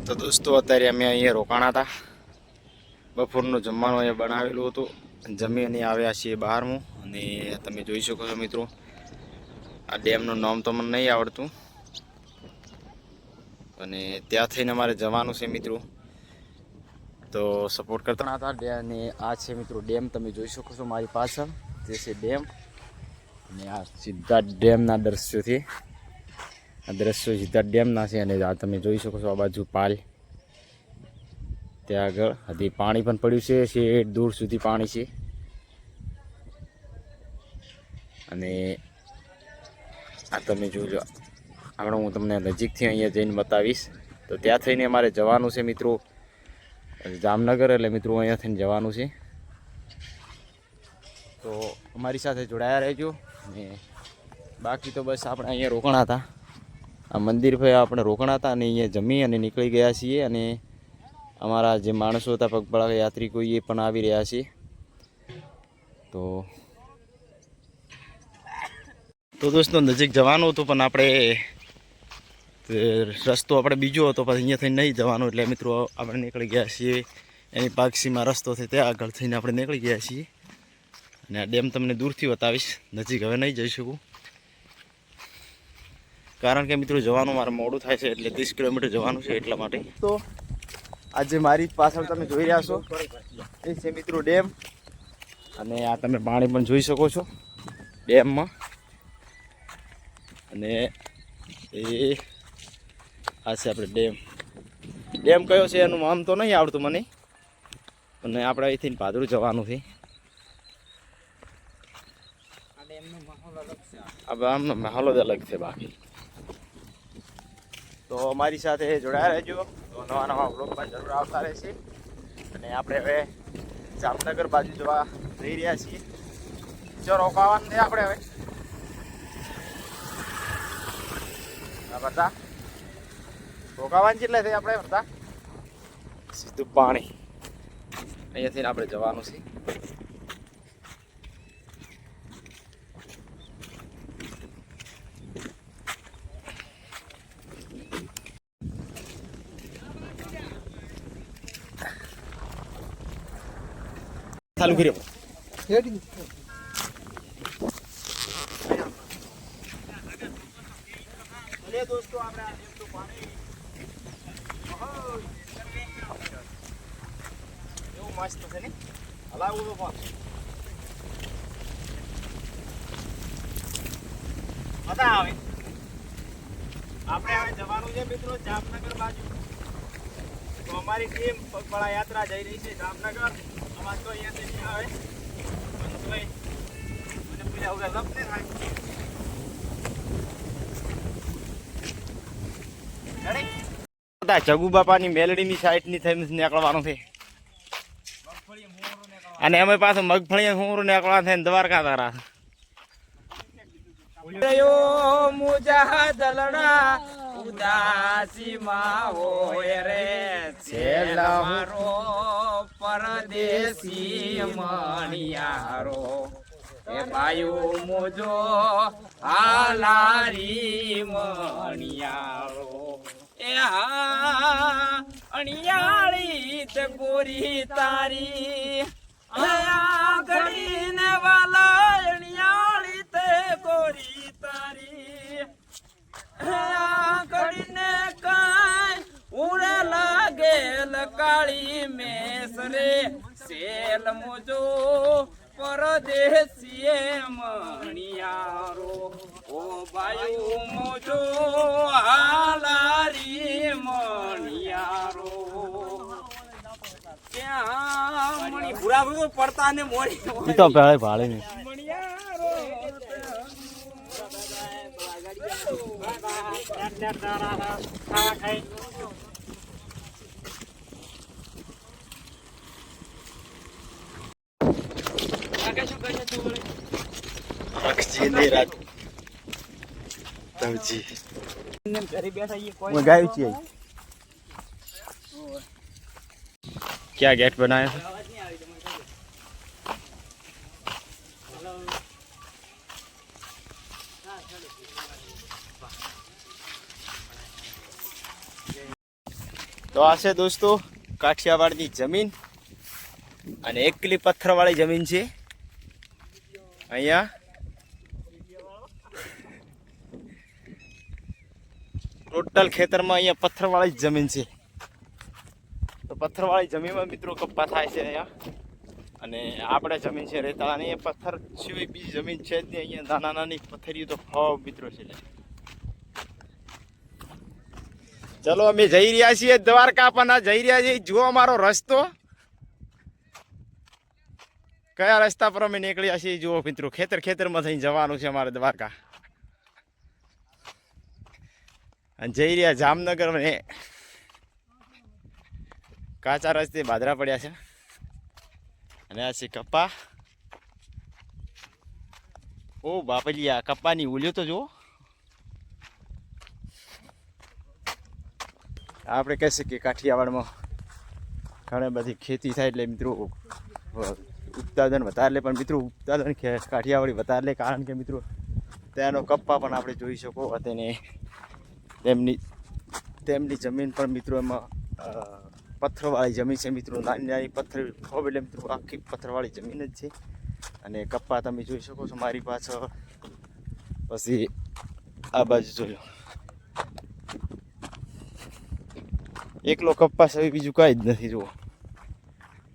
તો દોસ્તો અત્યારે અમે અહીંયા રોકાણા હતા. બપોરનું જમવાનું અહીંયા બનાવેલું હતું. જમી અને આવ્યા છીએ બહારનું. અને તમે જોઈ શકો છો મિત્રો, આ ડેમનું નામ તો મને નહીં આવડતું, અને ત્યાં થઈને અમારે જવાનું છે મિત્રો. તો સપોર્ટ કરતા હતા. અને આ છે મિત્રો ડેમ, તમે જોઈ શકો છો મારી પાછળ જે છે ડેમ. અને આ સીધા ડેમના દ્રશ્યોથી, આ દ્રશ્યો સીધા ડેમના છે. અને આ તમે જોઈ શકો છો આ બાજુ પાલ, ત્યાં આગળ હજી પાણી પણ પડ્યું છે, શેઠ દૂર સુધી પાણી છે. અને આ તમે જોજો, આપણે હું તમને નજીકથી અહીંયા જઈને બતાવીશ. તો ત્યાં થઈને અમારે જવાનું છે મિત્રો જામનગર, એટલે મિત્રો અહીંયા થઈને જવાનું છે. તો અમારી સાથે જોડાયા રહેજો. અને બાકી તો બસ આપણે અહીંયા રોકાણા હતા, આ મંદિર પર આપણે રોકાણા હતા. અને અહીંયા જમી અને નીકળી ગયા છીએ. અને અમારા જે માણસો હતા પગપાળા યાત્રિકો એ પણ આવી રહ્યા છે. તો દોસ્તો નજીક જવાનું હતું, પણ આપણે રસ્તો આપણે બીજો હતો, પછી અહીંયા થઈને નહીં જવાનું, એટલે મિત્રો આપણે નીકળી ગયા છીએ. એની પાક્ષીમાં રસ્તો છે ત્યાં આગળ થઈને આપણે નીકળી ગયા છીએ. અને આ ડેમ તમને દૂરથી બતાવીશ, નજીક હવે નહીં જઈ શકું, કારણ કે મિત્રો જવાનું મારે મોડું થાય છે, એટલે 30 કિલોમીટર જવાનું છે એટલા માટે. તો આજે મારી પાછળ તમે જોઈ રહ્યા છો એ છે મિત્રો ડેમ. અને આ તમે પાણી પણ જોઈ શકો છો ડેમમાં. અને એ આ છે આપણે ડેમ. ડેમ કયો છે એનું નામ તો નહીં આવડતું મને, અને આપણે અહીંથી ભાદરું જવાનું છે. આમનો માહોલ જ અલગ છે. બાકી તો અમારી સાથે જોડાયા રહેજો, તો નવા નવા બ્લોગમાં જરૂર આવતા રહેશે. અને આપણે હવે જામનગર બાજુ જવા જઈ રહ્યા છીએ. જો રોકાવાનું છે આપણે હવે બધા રોકાવાનું છે, એટલે આપણે બધા સીધું પાણી અહીંયાથી આપણે જવાનું છે. ચાલુ કર્યો દોસ્તો, આપણે એવું મસ્ત છે ને, હલાવું તો પણ મજા આવે. આપણે હવે જવાનું છે મિત્રો જામનગર બાજુ. તો અમારી ટીમ પગપાળા યાત્રા જઈ રહી છે જામનગર. અમારે તો અહીંયાથી આવે અને પૂજા વગર લપને થાય. જગુ બાપાની મેલડીની સાઈડની થઈને નીકળવાનું છે. અને અમે પાછું મગફળી હું નીકળવાનું થાય દ્વારકા તારા. મુજા દલડા ઉદાસી માં હોય રે છેલ્લો પરદેશી મણિયારો એ બાયુ મોજો હાલારી મણિયારો એ હા અણિયાળી તે ગોરી તારી આયા ઘડીને વાલા અણિયાળી તે ગોરી તારી આયા ઘડીને કાંઈ ઉડે લાગેલ કાળી મેસરે સેલ મોજો પરદેશીએ મણિયારો ઓ બાયુ મોજો હાલારી મણિયારો ત્યાં મણી ભૂરા ભૂરો પડતા ને મોરી તો ભાળે ભાળે ને મણિયારો क्या गेट बनाया તો આ છે દોસ્તો કાઠિયાવાડની જમીન અને એકલી પથ્થરવાળી જમીન છે. અહીંયા ટોટલ ખેતરમાં અહીંયા પથ્થરવાળી જ જમીન છે. તો પથ્થરવાળી જમીનમાં મિત્રો કપ્પા થાય છે અહીંયા. અને આપણે જમીન છે રેતાળાની, એ પથ્થર સિવાય બીજી જમીન છે જ નહીં. અહીંયા નાના નાની પથ્થરીઓ તો ફાવ મિત્રો છે. ચલો અમે જઈ રહ્યા છીએ દ્વારકા, પણ જઈ રહ્યા છીએ જુઓ અમારો રસ્તો કયા રસ્તા પર અમે નીકળ્યા છીએ જુઓ મિત્રો. ખેતરમાં થઈને જવાનું છે અમારે દ્વારકા. અને જઈ રહ્યા જામનગર. ને કાચા રસ્તે બાદરા પડ્યા છે. અને આ છે કપ્પા. ઓ બાપલિયા, કપ્પાની ઉલ્યો તો જુઓ. આપણે કહી શકીએ કાઠિયાવાડમાં ઘણી બધી ખેતી થાય એટલે મિત્રો ઉત્પાદન વધારે લે. પણ મિત્રો ઉત્પાદન કાઠિયાવાડી વધારે લે, કારણ કે મિત્રો ત્યાંનો કપ્પા પણ આપણે જોઈ શકો. તેને તેમની જમીન પણ મિત્રો એમાં પથ્થરવાળી જમીન છે મિત્રો. નાની નાની પથ્થર એટલે મિત્રો આખી પથ્થરવાળી જમીન જ છે. અને કપ્પા તમે જોઈ શકો છો મારી પાછળ. પછી આ બાજુ જોયો એકલો કપાસ, હવે બીજું કાંઈ જ નથી. જુઓ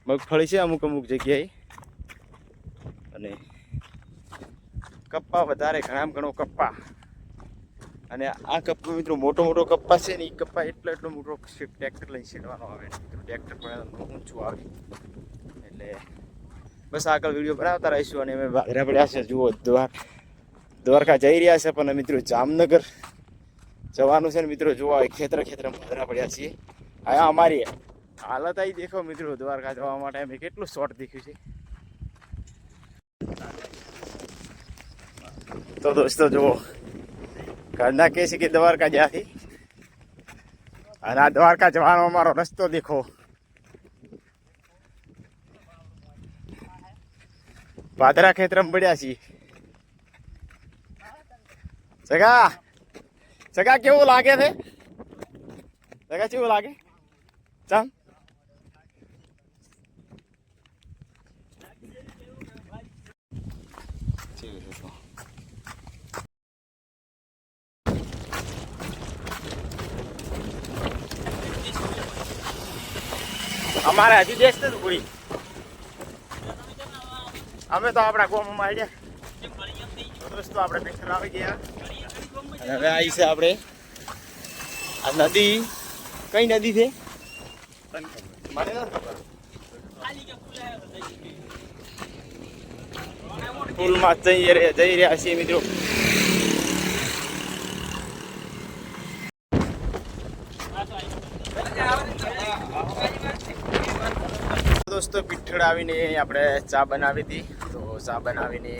મગફળી છે અમુક જગ્યાએ. અને કપ્પા વધારે, ઘણામાં ઘણો કપ્પા. અને આ કપ્પા મિત્રો મોટો કપ્પા છે ને, એ કપ્પા એટલો મોટો ટ્રેક્ટર લઈને છેડવાનો આવે મિત્રો. ટ્રેક્ટર પણ ઊંચું આવે એટલે બસ આગળ વિડીયો બનાવતા રહીશું. અને અમે બાદરા પડ્યા છે જુઓ, દ્વારકા જઈ રહ્યા છે. પણ મિત્રો જામનગર જવાનું છે ને મિત્રો. જોવા ખેતરમાં બાદરા પડ્યા છીએ. હા અમારી હાલત આવી દેખો મિત્રો. દ્વારકા જવા માટે અમે કેટલું શોર્ટ દેખ્યું છે. તો દોસ્તો જુઓ, ઘરના કહે છે કે દ્વારકા જ્યાંથી, અને આ દ્વારકા જવાનો અમારો રસ્તો દેખો. પાદરા ખેતરમાં પડ્યા છીએ. સગા કેવું લાગે છે? સગા કેવું લાગે? ચાલ અમારે હજી દેશ નથી પૂરી. અમે તો આપણા ગોમમાં આવ્યા દોસ્તો. આપણે પિક્ચર આવી ગયા. અને હવે આવી છે આપણે આ નદી. કઈ નદી છે મને નથી ખબર. પુલમાં જઈ રહ્યા છીએ મિત્રો. દોસ્તો પીઠળ આવીને આપણે ચા બનાવી હતી. તો ચા બનાવીને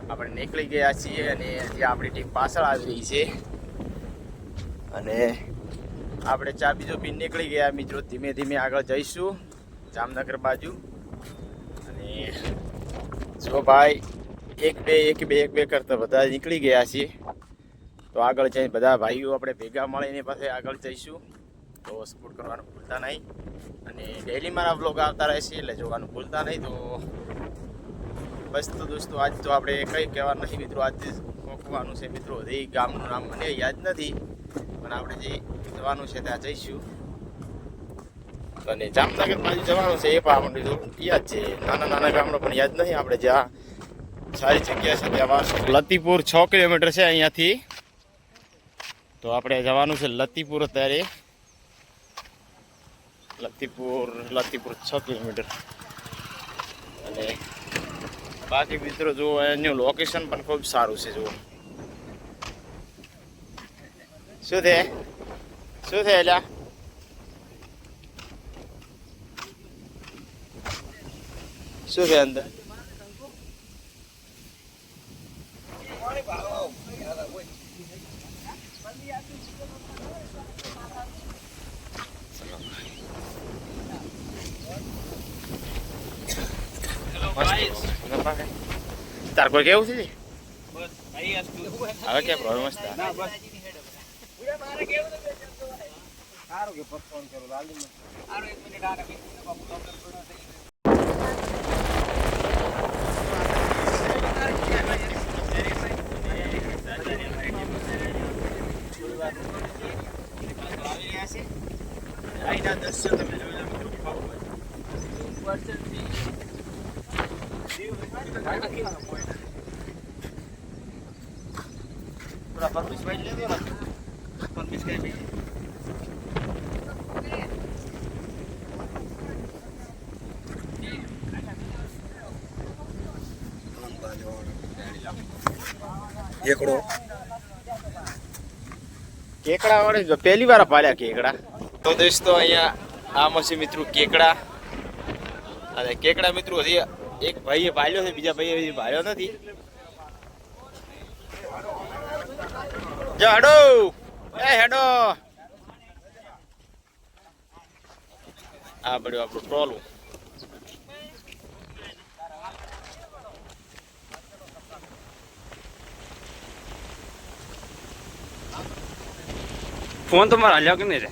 આપણે નીકળી ગયા છીએ. અને હજી આપણી ટીમ પાછળ આવી રહી છે. અને આપણે ચા બીજો પીને નીકળી ગયા મિત્રો. ધીમે ધીમે આગળ જઈશું જામનગર બાજુ. અને જો ભાઈ એક બે કરતા બધા નીકળી ગયા છીએ. તો આગળ જઈને બધા ભાઈઓ આપણે ભેગા મળીને પાસે આગળ જઈશું. તો સપોર્ટ કરવાનું ભૂલતા નહીં. અને ડેલી મારા વ્લોગ આવતા રહેશે એટલે જોવાનું ભૂલતા નહીં. તો બસ તો દોસ્તો આજ તો આપણે કંઈ કહેવા નથી મિત્રો. આજે પહોંચવાનું છે મિત્રો. એ ગામનું નામ મને યાદ નથી, પણ આપણે જે જવાનું છે ત્યાં જઈશું. અને જામનગર બાજુ જવાનું છે એ પણ આપણે યાદ છે. નાના ગામનો પણ યાદ નથી. આપણે જ્યાં સારી જગ્યા છે ત્યાં લતીપુર 6 કિલોમીટર છે અહીંયાથી. તો આપણે જવાનું છે લતીપુર. અત્યારે લતીપુર 6 કિલોમીટર. અને બાકી મિત્રો જુઓ એનું લોકેશન પણ ખૂબ સારું છે. જુઓ શું છે એલા? શું છે અંદર? તાર કોઈ કેવું છે? હવે કે પ્રોબ્લેમ અહીંના દ્રશ્યો તમે જોઈ લો મિત્રો. થોડા પરમિશ ભાઈ લેજો ને, પરમિશ કઈ ભાઈ કેકડો કેકડા વાળે પહેલી વાર પાડ્યા કેકડા. તો દોસ્તો અહીંયા આમાં છે મિત્રો કેકડા, અને કેકડા મિત્રો હજી એક ભાઈએ પાડ્યો છે, બીજા ભાઈએ હજી પાડ્યો નથી. જો હેડો હેડો, આ પડ્યું આપણું ટ્રોલું. ફોન તો મારા હાલ્યા કે નહીં રે.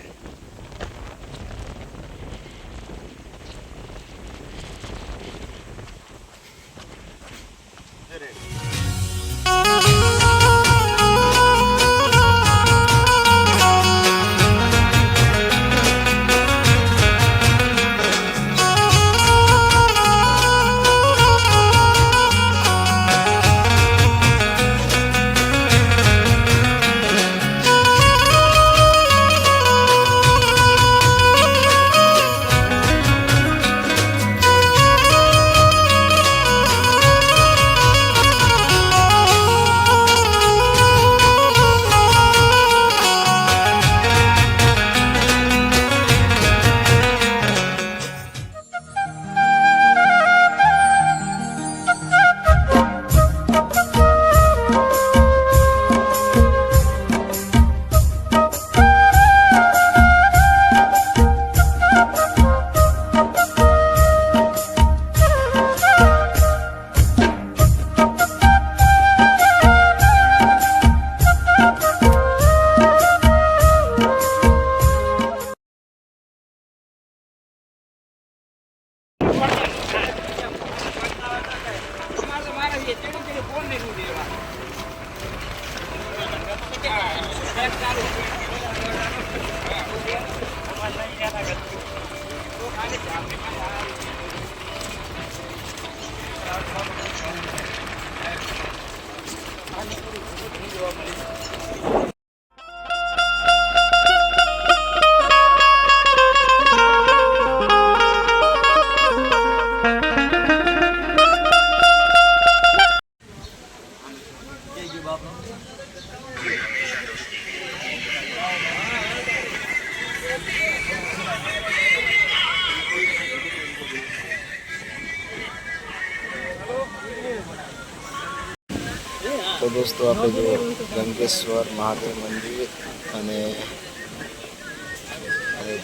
તો દોસ્તો આપણે જો ગંગેશ્વર મહાદેવ મંદિર અને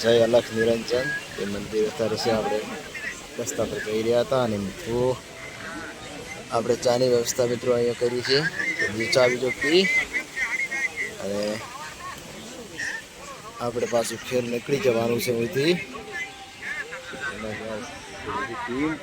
જય અલખ નિરંજન એ મંદિર અત્યારે છે. આપણે રસ્તા પર જઈ રહ્યા હતા અને મિત્રો આપણે ચાની વ્યવસ્થા મિત્રો અહીંયા કરી છે. ચા બીજો પી અને આપણે પાછું ફેર નીકળી જવાનું છે અહીંથી. ટીમ